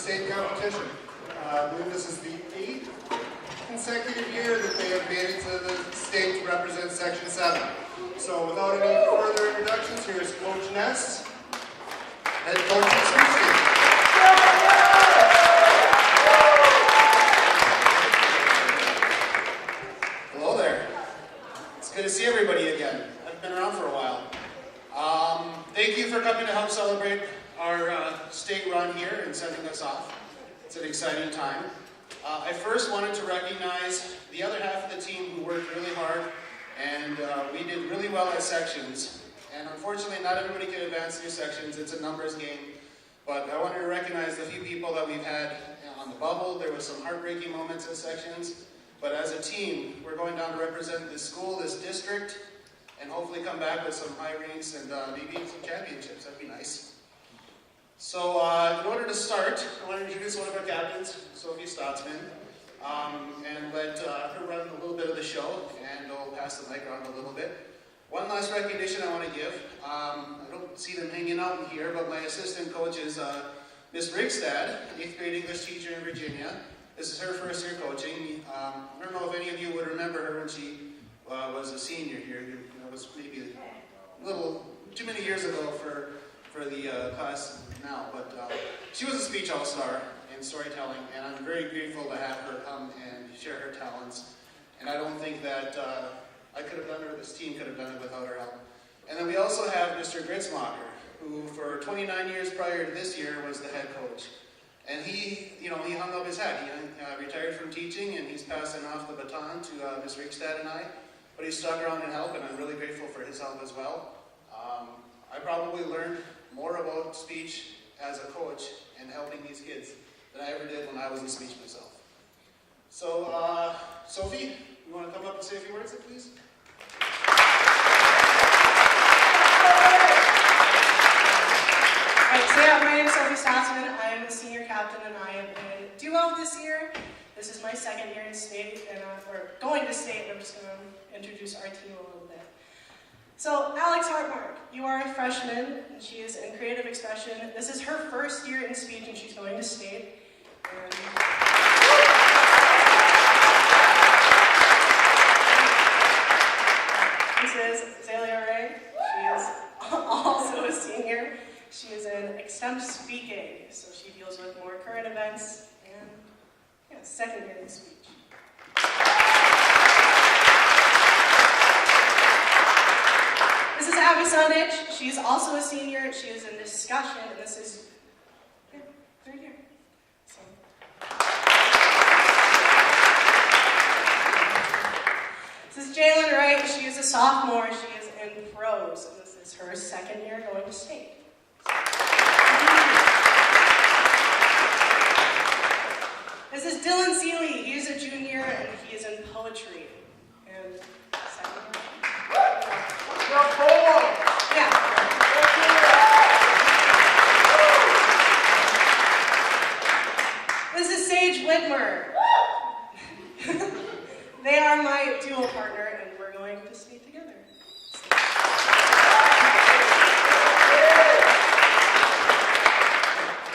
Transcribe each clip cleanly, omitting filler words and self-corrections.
state competition. I believe this is the 8th consecutive year that they have made it to the state to represent Section 7. So without any further introductions, here's Coach Ness, head coach of the Sweet Team. Hello there. It's good to see everybody again. I've been around for a while. Thank you for coming to help celebrate our state run here and sending us off. It's an exciting time. I first wanted to recognize the other half of the team who worked really hard, and we did really well at sections. And unfortunately, not everybody can advance through sections. It's a numbers game. But I wanted to recognize the few people that we've had on the bubble. There was some heartbreaking moments in sections. But as a team, we're going down to represent this school, this district, and hopefully come back with some high ranks and maybe some championships. That'd be nice. So in order to start, I want to introduce one of our captains, Sophie Stotzman, and let her run a little bit of the show, and I'll pass the mic around a little bit. One last recognition I want to give. I don't see them hanging out in here, but my assistant coach is Miss Rigson, 8th grade English teacher in Virginia. This is her first year coaching. I don't know if any of you would remember her when she was a senior here. It was maybe a little too many years ago for the class now, but she was a speech all-star in storytelling, and I'm very grateful to have her come and share her talents. And I don't think that I could have done it, or this team could have done it without her help. And then we also have Mr. Gritzmacher, who for 29 years prior to this year was the head coach. And he hung up his hat. He retired from teaching, and he's passing off the baton to Ms. Rickstad and I. But he stuck around and helped, and I'm really grateful for his help as well. I probably learned more about speech as a coach and helping these kids than I ever did when I was in speech myself. So, Sophie, you want to come up and say a few words, please? My name is Sophie Stotzman. I am the senior captain, and I am in duo this year. This is my second year in state, and we're going to state, and I'm just going to introduce our team a little bit. So, Alex Hartmark, you are a freshman, and she is in creative expression. This is her first year in speech, and she's going to state. And this is Azalea Ray. She is also a senior. She is in extemp speaking, so she deals with more current events and second year in speech. This is Abby Sundich. She's also a senior. She is in discussion, and this is third year. So. This is Jalen Wright. She is a sophomore. She is in prose, and this is her second year going to state. This is Dylan Seeley. He is a junior, and he is in poetry. And second year. Yeah. This is Sage Whitmer. They are my dual partner, and we're going to stay together.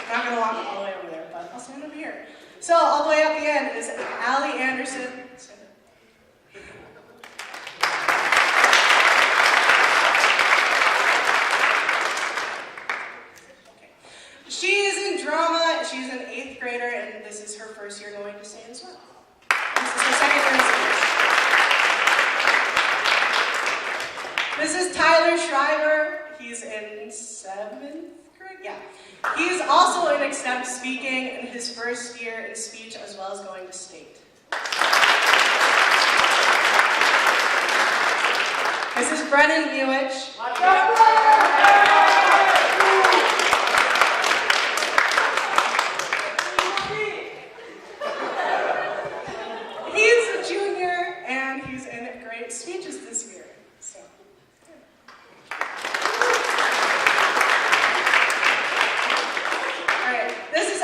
I'm not going to walk all the way over there, but I'll stand over here. So, all the way at the end is Allie Anderson. She is in drama. She's an 8th grader, and this is her first year going to state as well. This is her second year in speech. This is Tyler Schreiber. He's in 7th grade? Yeah. He's also in extemp speaking in his first year in speech as well as going to state. This is Brennan Muich. He's a junior and he's in great speeches this year. So.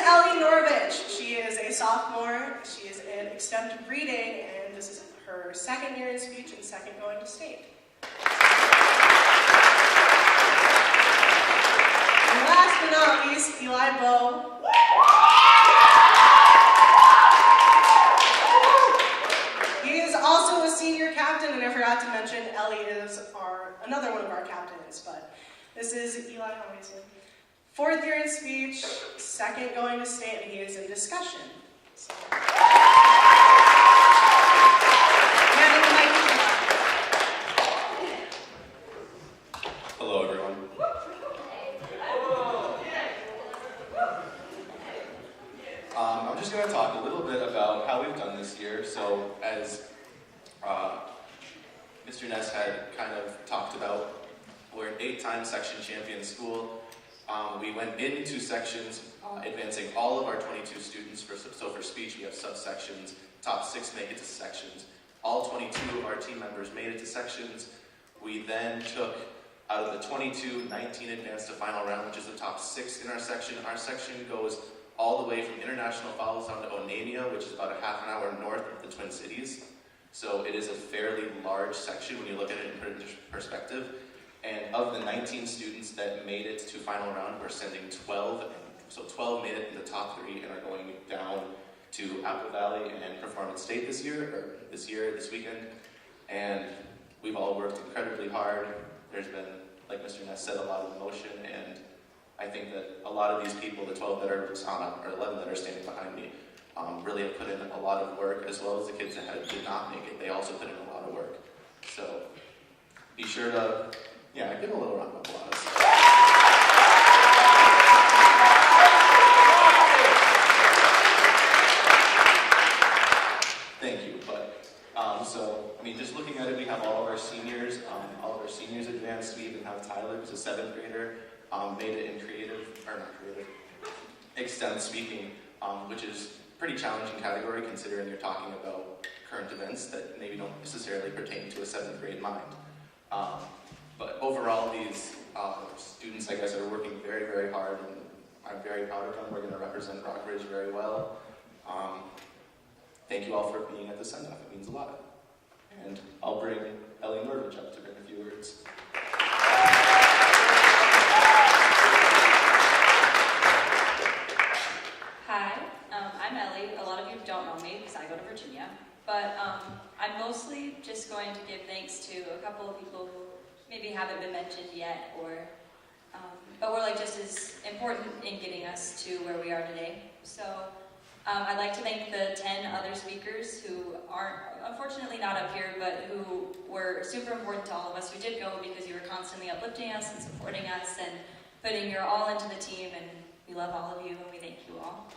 Ellie Norvich. She is a sophomore. She is in extemp reading, and this is her second year in speech and second going to state. And last but not least, Eli Bowe. This is Eli Hawkinson. Fourth year in speech, second going to state, and he is in discussion. So. Handing the mic to Eli. Hello, everyone. I'm just going to talk a little bit about how we've done this year. So, as Mr. Ness had kind of talked about, we're an 8-time section champion school. We went into sections, advancing all of our 22 students. So for speech, we have subsections. Top 6 make it to sections. All 22 of our team members made it to sections. We then took, out of the 22, 19 advanced to final round, which is the top 6 in our section. Our section goes all the way from International Falls down to Onania, which is about a half an hour north of the Twin Cities. So it is a fairly large section when you look at it in perspective. And of the 19 students that made it to final round, we're sending 12. So 12 made it in the top 3 and are going down to Apple Valley and Performance State this weekend. And we've all worked incredibly hard. There's been, like Mr. Ness said, a lot of emotion, and I think that a lot of these people, the 12 that are, or 11 that are standing behind me, really have put in a lot of work, as well as the kids that did not make it. They also put in a lot of work. So be sure to, give them a little round of applause. Thank you. But just looking at it, we have all of our seniors. All of our seniors advanced. We even have Tyler, who's a 7th grader, made it in extended speaking, which is a pretty challenging category considering you're talking about current events that maybe don't necessarily pertain to a 7th grade mind. But overall, these students, I guess, are working very, very hard, and I'm very proud of them. We're going to represent Rockridge very well. Thank you all for being at the send-off. It means a lot. And I'll bring Ellie Norvich up to bring a few words. Hi, I'm Ellie. A lot of you don't know me because I go to Virginia. But I'm mostly just going to give thanks to a couple of people who maybe haven't been mentioned yet, but were just as important in getting us to where we are today. So I'd like to thank the 10 other speakers who are unfortunately not up here, but who were super important to all of us who did go because you were constantly uplifting us and supporting us and putting your all into the team, and we love all of you and we thank you all.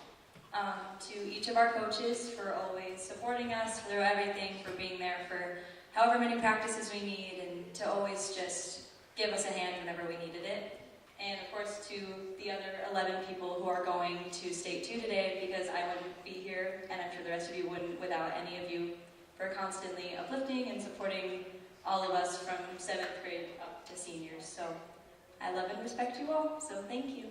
To each of our coaches for always supporting us through everything, for being there for however many practices we need, and to always just give us a hand whenever we needed it. And of course to the other 11 people who are going to State 2 today, because I wouldn't be here, and I'm sure the rest of you wouldn't without any of you, for constantly uplifting and supporting all of us from 7th grade up to seniors. So I love and respect you all, so thank you.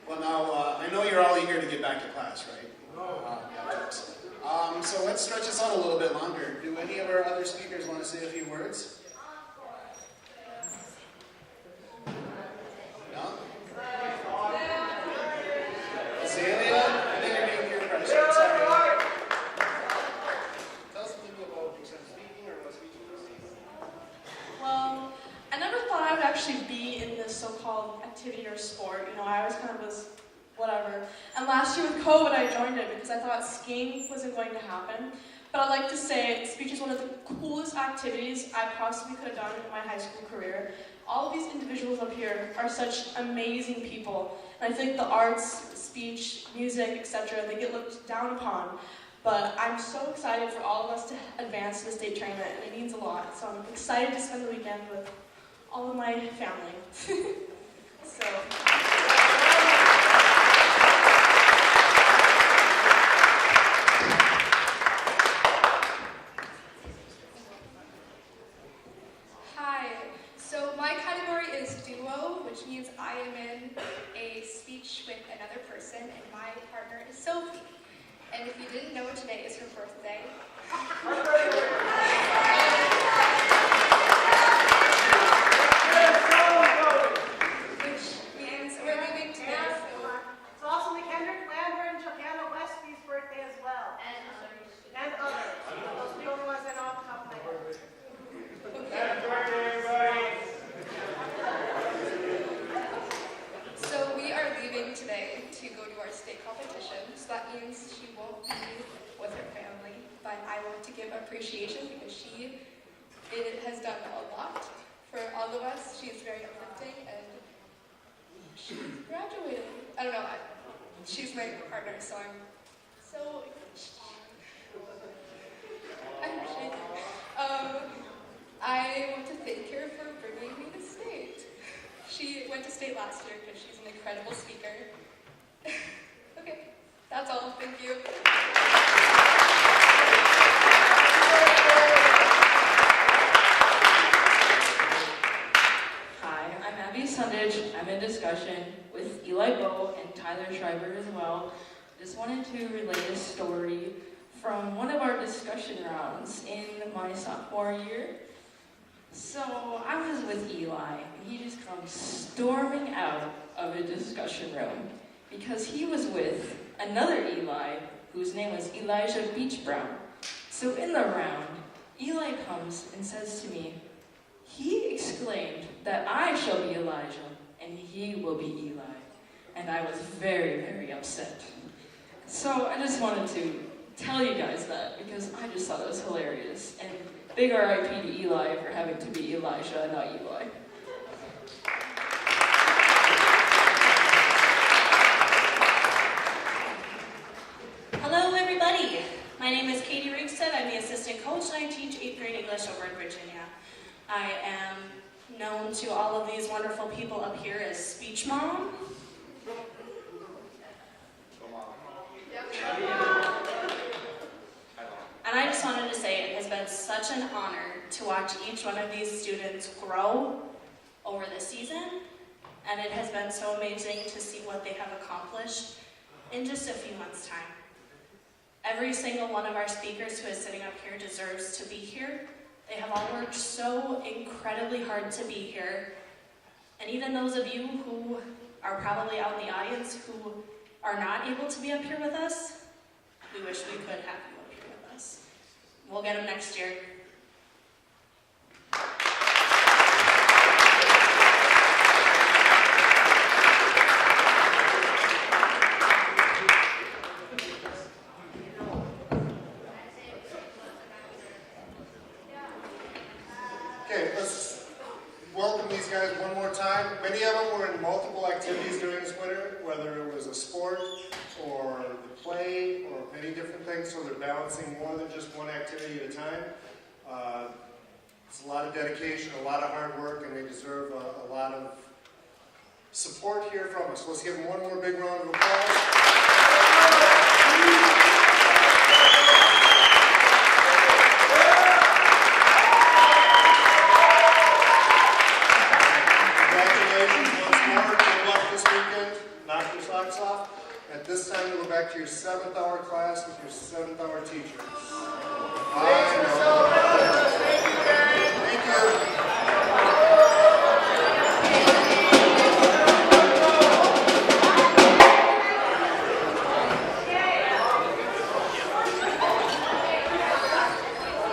Well, now, I know you're all eager to get back to class, right? So let's stretch this out a little bit longer. Do any of our other speakers want to say a few words? No? Azalea, I think you're being peer pressured. Sorry. Tell us a little bit about extended speaking or what speaking is. Well, I never thought I would actually be in this so-called activity or sport. I always kind of was whatever. And last year with COVID, I joined it because I thought skiing wasn't going to happen. But I'd like to say speech is one of the coolest activities I possibly could have done in my high school career. All of these individuals up here are such amazing people. And I think the arts, speech, music, etc., they get looked down upon. But I'm so excited for all of us to advance to the state tournament, and it means a lot. So I'm excited to spend the weekend with all of my family. So. Which means I am in a speech with another person, and my partner is Sophie. And if you didn't know, today is her birthday. Which means we're moving today. It's also McKendrick, Lambert, and Johanna Westby's birthday as well. And to give appreciation because she has done a lot for all of us. She's very uplifting and she's graduating. I don't know, she's my partner, so I'm so... I want to thank her for bringing me to state. She went to state last year because she's an incredible speaker. Okay, that's all. Thank you. Hi, I'm Abby Sundage. I'm in discussion with Eli Bowe and Tyler Schreiber as well. Just wanted to relay a story from one of our discussion rounds in my sophomore year. So I was with Eli, and he just comes storming out of a discussion room because he was with another Eli whose name was Elijah Beach Brown. So in the round, Eli comes and says to me, he exclaimed that I shall be Elijah and he will be Eli. And I was very, very upset. So I just wanted to tell you guys that because I just thought it was hilarious. And big RIP to Eli for having to be Elijah, not Eli. Hello everybody, my name is Katie Rigson. I'm the assistant coach and I teach 8th grade English over in Virginia. I am known to all of these wonderful people up here as Speech Mom. And I just wanted to say it has been such an honor to watch each one of these students grow over the season, and it has been so amazing to see what they have accomplished in just a few months' time. Every single one of our speakers who is sitting up here deserves to be here. They have all worked so incredibly hard to be here, and even those of you who are probably out in the audience who are not able to be up here with us, we wish we could have you up here with us. We'll get them next year. Okay, let's welcome these guys one more time. Many of them were in multiple activities during this winter, whether it was a sport or the play or many different things, so they're balancing more than just one activity at a time. It's a lot of dedication, a lot of hard work, and they deserve a lot of support here from us. Let's give them one more big round of applause.